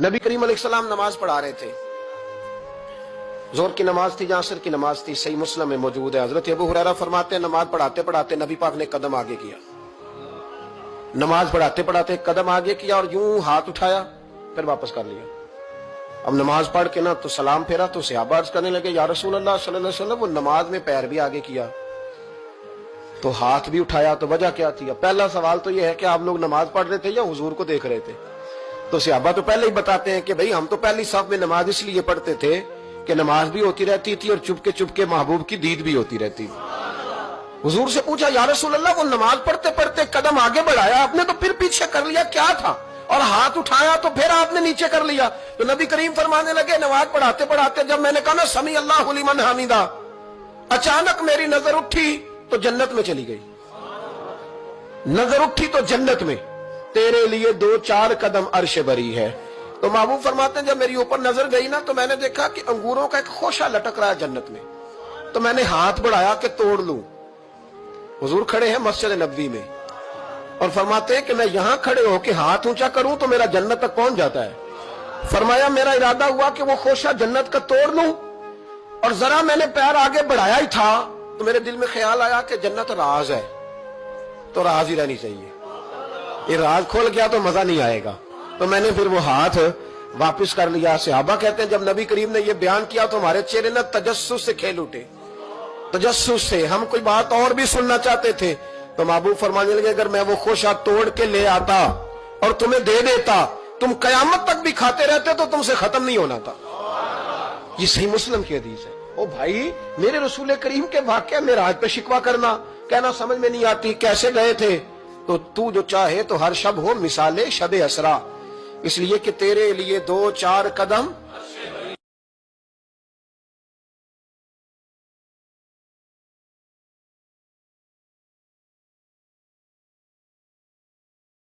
नबी करीम अलैहिस्सलाम नमाज पढ़ा रहे थे, जोहर की नमाज थी, असर की नमाज थी। सही मुस्लिम में मौजूद है। हजरत अबू हुरैरा फरमाते हैं नमाज पढ़ाते पढ़ाते नबी पाक ने कदम आगे किया, नमाज पढ़ाते पढ़ाते कदम आगे किया और यूं हाथ उठाया फिर वापस कर लिया। अब नमाज पढ़ के ना तो सलाम फेरा तो सहाबा अर्ज करने लगे या रसूल अल्लाह सल्लल्लाहु अलैहि वसल्लम, वो नमाज में पैर भी आगे किया तो हाथ भी उठाया, तो वजह क्या थी? पहला सवाल तो यह है कि आप लोग नमाज पढ़ रहे थे या हुजूर को देख रहे थे? तो सहाबा तो पहले ही बताते हैं कि भाई हम तो पहली साफ में नमाज इसलिए पढ़ते थे कि नमाज भी होती रहती थी और चुपके चुपके महबूब की दीद भी होती रहती थी। हुजूर से पूछा या रसूल अल्लाह, वो नमाज पढ़ते पढ़ते कदम आगे बढ़ाया आपने तो फिर पीछे कर लिया, क्या था? और हाथ उठाया तो फिर आपने नीचे कर लिया। तो नबी करीम फरमाने लगे नमाज पढ़ाते पढ़ाते जब मैंने कहा ना समी अल्लाहु लिमन हमीदा, अचानक मेरी नजर उठी तो जन्नत में चली गई। नजर उठी तो जन्नत में, तेरे लिए 2-4 कदम अर्श बरी है। तो महबूब फरमाते हैं जब मेरी ऊपर नजर गई ना तो मैंने देखा कि अंगूरों का एक खोशा लटक रहा है जन्नत में। तो मैंने हाथ बढ़ाया कि तोड़ लूं। हुजूर खड़े हैं मस्जिद नबवी में और फरमाते हैं कि मैं यहां खड़े होकर हाथ ऊंचा करूं तो मेरा जन्नत तक पहुंच जाता है। फरमाया मेरा इरादा हुआ कि वो खोशा जन्नत का तोड़ लूं और जरा मैंने पैर आगे बढ़ाया ही था तो मेरे दिल में ख्याल आया कि जन्नत राज है तो राज ही रहनी चाहिए, ये राज खोल गया तो मजा नहीं आएगा। तो मैंने फिर वो हाथ वापस कर लिया। सहाबा कहते हैं जब नबी करीम ने ये बयान किया तो हमारे चेहरे न तजस्सुस से खेल उठे, तजस्सुस से। हम कोई बात और भी सुनना चाहते थे तो महबूब फरमाने लगे अगर मैं वो खोशा तोड़ के ले आता और तुम्हें दे देता तुम कयामत तक भी खाते रहते तो तुमसे खत्म नहीं होना था। ये सही मुस्लिम की हदीस है। ओ भाई, मेरे रसूल करीम के वाक़या में राज पे शिकवा करना, कहना समझ में नहीं आती कैसे गए थे। तो तू जो चाहे तो हर शब हो मिसाले शब असरा, इसलिए कि तेरे लिए 2-4 कदम